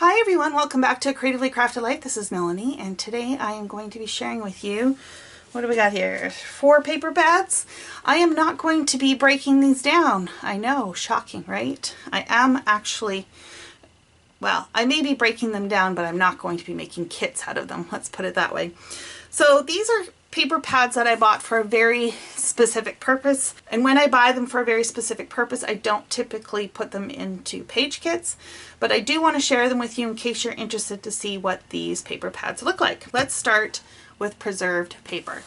Hi everyone, welcome back to A Creatively Crafted Life. This is Melanie, and today I am going to be sharing with you, what do we got here? 4 paper pads. I am not going to be breaking these down. I know, shocking, right? I am actually, well, I may be breaking them down, but I'm not going to be making kits out of them. Let's put it that way. So these are paper pads that I bought for a very specific purpose, and when I buy them for a very specific purpose, I don't typically put them into page kits, but I do want to share them with you in case you're interested to see what these paper pads look like. Let's start with preserved paper.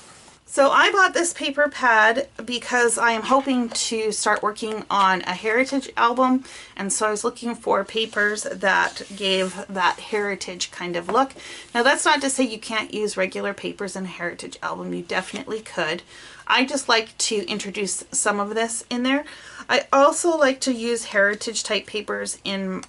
So I bought this paper pad because I am hoping to start working on a heritage album, and so I was looking for papers that gave that heritage kind of look. Now that's not to say you can't use regular papers in a heritage album. You definitely could. I just like to introduce some of this in there. I also like to use heritage type papers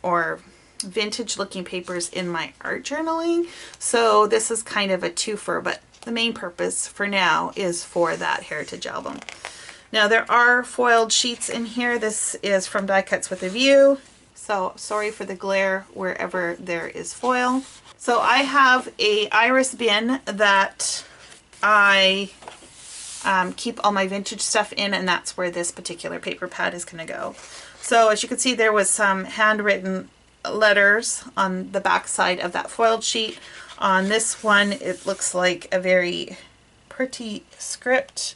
or vintage looking papers in my art journaling, so this is kind of a twofer, but the main purpose for now is for that heritage album. Now there are foiled sheets in here. This is from Die Cuts with a View, so sorry for the glare wherever there is foil. So I have a iris bin that I keep all my vintage stuff in, and that's where this particular paper pad is going to go. So as you can see, there was some handwritten letters on the back side of that foiled sheet. On this one, it looks like a very pretty script.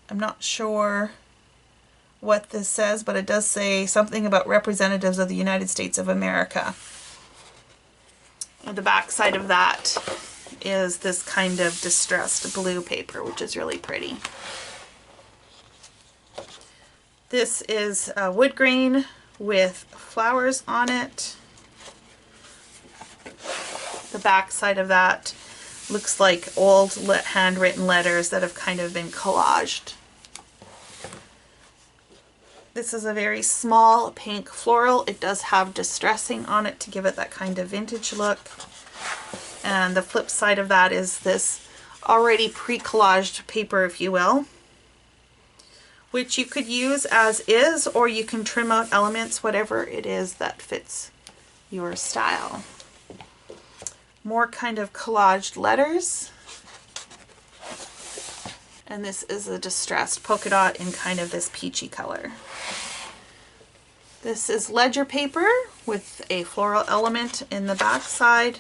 I'm not sure what this says, but it does say something about representatives of the United States of America. And the back side of that is this kind of distressed blue paper, which is really pretty. This is a wood grain with flowers on it. The back side of that looks like old handwritten letters that have kind of been collaged. This is a very small pink floral. It does have distressing on it to give it that kind of vintage look. And the flip side of that is this already pre-collaged paper, if you will, which you could use as is, or you can trim out elements, whatever it is that fits your style. More kind of collaged letters, and this is a distressed polka dot in kind of this peachy color. This is ledger paper with a floral element in the back side,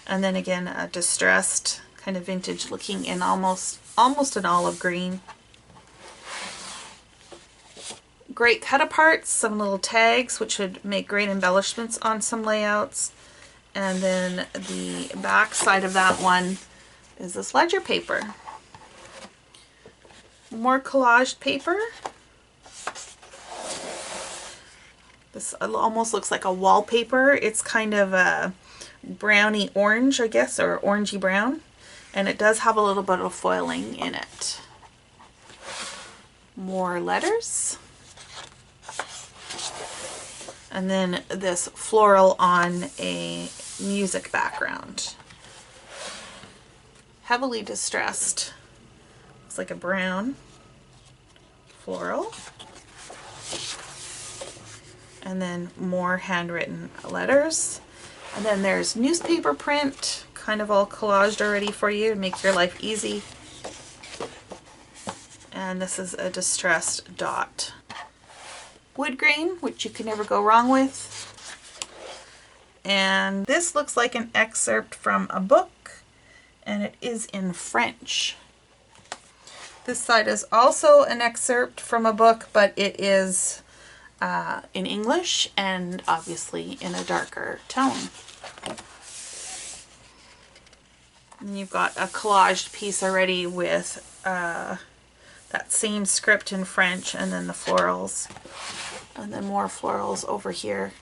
and then again a distressed kind of vintage looking in almost an olive green. Great cut aparts, some little tags which would make great embellishments on some layouts. And then the back side of that one is this ledger paper. More collaged paper. This almost looks like a wallpaper. It's kind of a browny orange, I guess, or orangey brown. And it does have a little bit of foiling in it. More letters. And then this floral on a music background. Heavily distressed. Looks like a brown floral. And then more handwritten letters. And then there's newspaper print, kind of all collaged already for you to make your life easy. And this is a distressed dot. Wood grain, which you can never go wrong with. And this looks like an excerpt from a book, and it is in French. This side is also an excerpt from a book, but it is in English and obviously in a darker tone. And you've got a collaged piece already with that same script in French, and then the florals. And then more florals over here.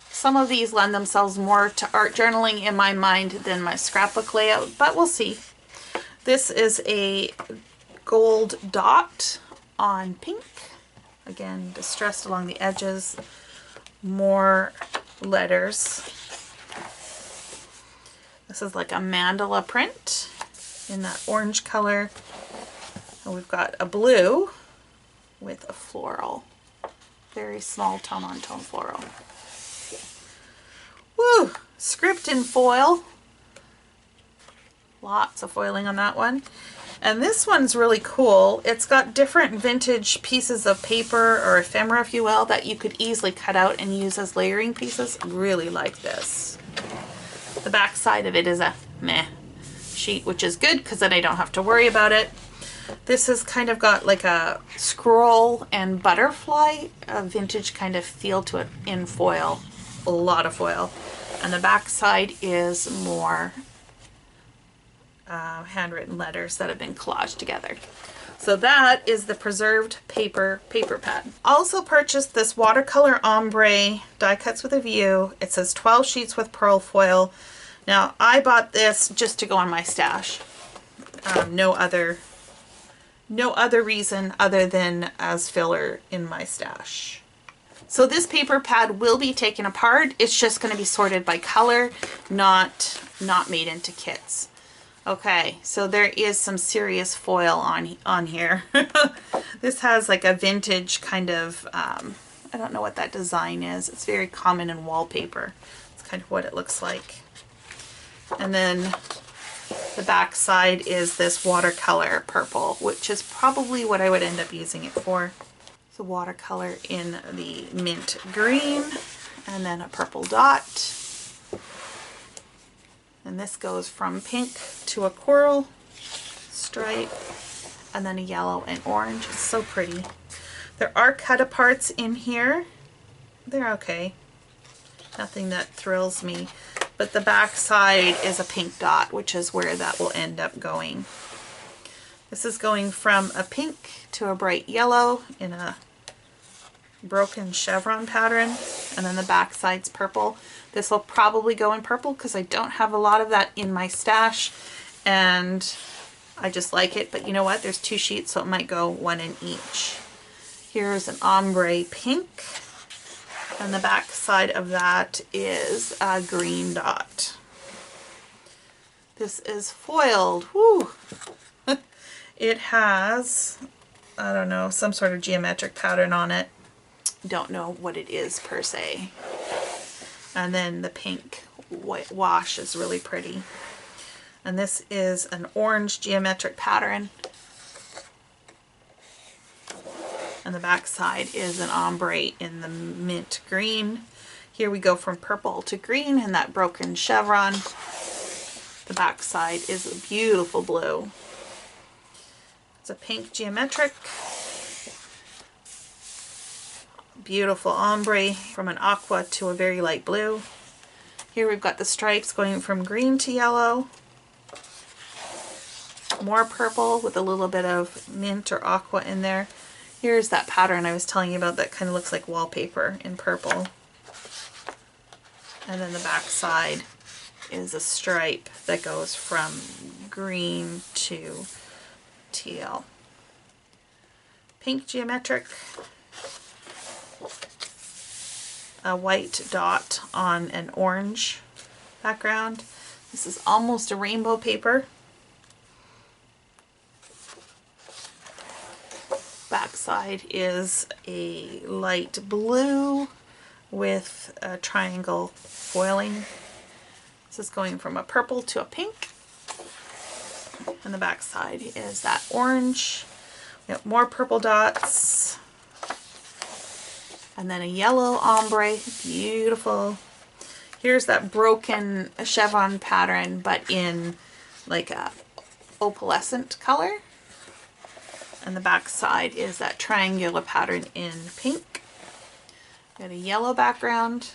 Some of these lend themselves more to art journaling in my mind than my scrapbook layout, but we'll see. This is a gold dot on pink. Again, distressed along the edges. More letters. This is like a mandala print in that orange color. And we've got a blue with a floral. Very small tone-on-tone floral. script in foil. Lots of foiling on that one. And this one's really cool. It's got different vintage pieces of paper, or ephemera if you will, that you could easily cut out and use as layering pieces. I really like this. The back side of it is a meh sheet, which is good because then I don't have to worry about it. This has kind of got like a scroll and butterfly, a vintage kind of feel to it in foil. A lot of foil. And the back side is more handwritten letters that have been collaged together. So that is the Preserved Paper paper pad. Also purchased this Watercolor Ombre die cuts with a view. It says 12 sheets with pearl foil. Now I bought this just to go on my stash. No other reason other than as filler in my stash. So this paper pad will be taken apart. It's just going to be sorted by color, not made into kits. Okay, so there is some serious foil on here. This has like a vintage kind of, I don't know what that design is. It's very common in wallpaper. It's kind of what it looks like. And then the back side is this watercolor purple, which is probably what I would end up using it for. It's a watercolor in the mint green and then a purple dot. And this goes from pink to a coral stripe and then a yellow and orange. It's so pretty. There are cut-aparts in here. They're okay. Nothing that thrills me. But the back side is a pink dot, which is where that will end up going. This is going from a pink to a bright yellow in a broken chevron pattern, and then the back side's purple. This will probably go in purple because I don't have a lot of that in my stash, and I just like it. But you know what? There's 2 sheets, so it might go 1 in each. Here's an ombre pink. And the back side of that is a green dot. This is foiled. Woo! It has, I don't know, some sort of geometric pattern on it. Don't know what it is per se. And then the pink white wash is really pretty. And this is an orange geometric pattern. And the back side is an ombre in the mint green. Here we go from purple to green in that broken chevron. The back side is a beautiful blue. It's a pink geometric. Beautiful ombre from an aqua to a very light blue. Here we've got the stripes going from green to yellow. More purple with a little bit of mint or aqua in there. Here's that pattern I was telling you about that kind of looks like wallpaper in purple. And then the back side is a stripe that goes from green to teal. Pink geometric. A white dot on an orange background. This is almost a rainbow paper. Backside is a light blue with a triangle foiling. This is going from a purple to a pink. And the backside is that orange. We have more purple dots. And then a yellow ombre, beautiful. Here's that broken chevron pattern, but in like a opalescent color. And the back side is that triangular pattern in pink. Got a yellow background,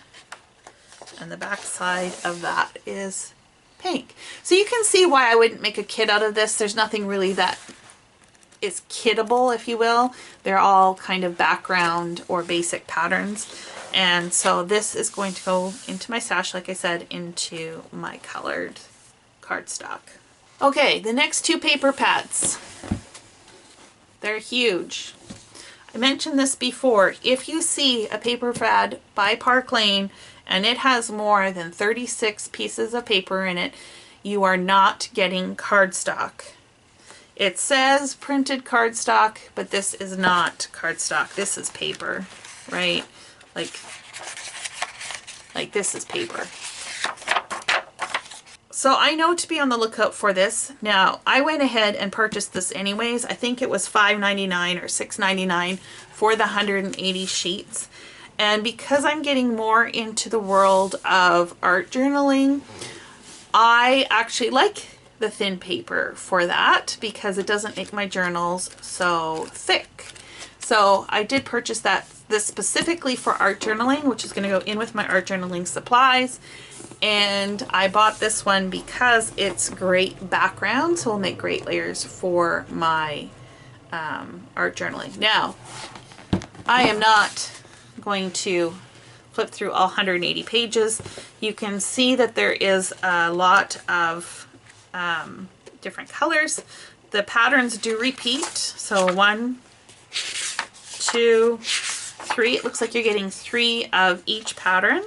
and the back side of that is pink. So you can see why I wouldn't make a kit out of this. There's nothing really that is kittable, if you will. They're all kind of background or basic patterns. And so this is going to go into my stash, like I said, into my colored cardstock. Okay, the next 2 paper pads. They're huge. I mentioned this before. If you see a paper pad by Park Lane and it has more than 36 pieces of paper in it, you are not getting cardstock. It says printed cardstock, but this is not cardstock. This is paper, right? Like this is paper. So I know to be on the lookout for this. Now, I went ahead and purchased this anyways. I think it was $5.99 or $6.99 for the 180 sheets. And because I'm getting more into the world of art journaling, I actually like the thin paper for that because it doesn't make my journals so thick. So I did purchase this specifically for art journaling, which is going to go in with my art journaling supplies. And I bought this one because it's great background, so it'll make great layers for my art journaling. Now, I am not going to flip through all 180 pages. You can see that there is a lot of different colors. The patterns do repeat, so 1, 2, 3. It looks like you're getting 3 of each pattern.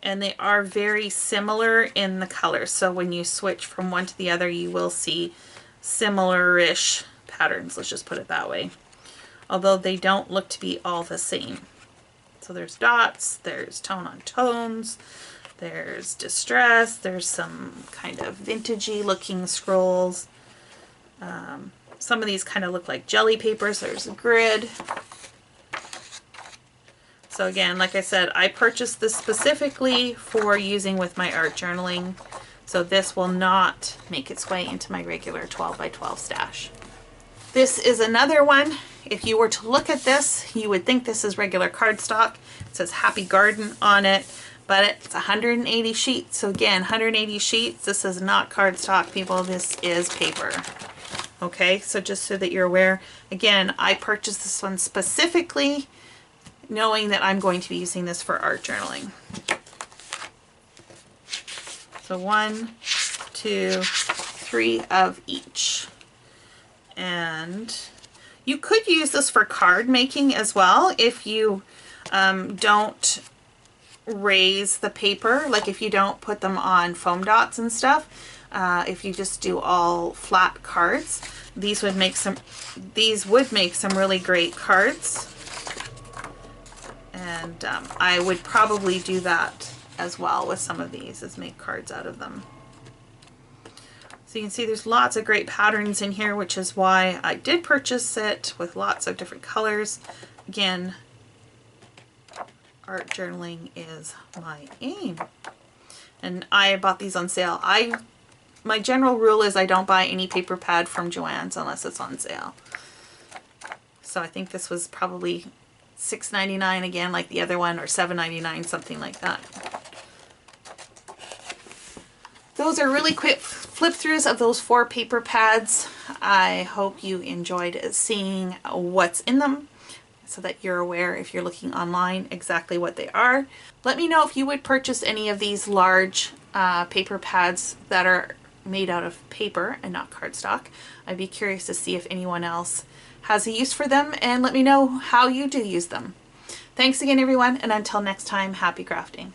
And they are very similar in the colors. So when you switch from one to the other, you will see similar-ish patterns. Let's just put it that way. Although they don't look to be all the same. So there's dots, there's tone on tones, there's distress, there's some kind of vintagey looking scrolls. Some of these kind of look like jelly papers. There's a grid. So again, like I said, I purchased this specifically for using with my art journaling. So this will not make its way into my regular 12 by 12 stash. This is another one. If you were to look at this, you would think this is regular cardstock. It says Happy Garden on it, but it's 180 sheets. So again, 180 sheets. This is not cardstock, people. This is paper. Okay, so just so that you're aware, again, I purchased this one specifically knowing that I'm going to be using this for art journaling. So 1, 2, 3 of each. And you could use this for card making as well if you don't raise the paper, like if you don't put them on foam dots and stuff. If you just do all flat cards, these would make some really great cards. And I would probably do that as well with some of these, is make cards out of them. So you can see there's lots of great patterns in here, which is why I did purchase it with lots of different colors. Again, art journaling is my aim. And I bought these on sale. My general rule is I don't buy any paper pad from Joann's unless it's on sale. So I think this was probably $6.99 again, like the other one, or $7.99, something like that. Those are really quick flip throughs of those 4 paper pads. I hope you enjoyed seeing what's in them so that you're aware, if you're looking online, exactly what they are. Let me know if you would purchase any of these large paper pads that are made out of paper and not cardstock. I'd be curious to see if anyone else has a use for them, and let me know how you do use them. Thanks again, everyone, and until next time, happy crafting.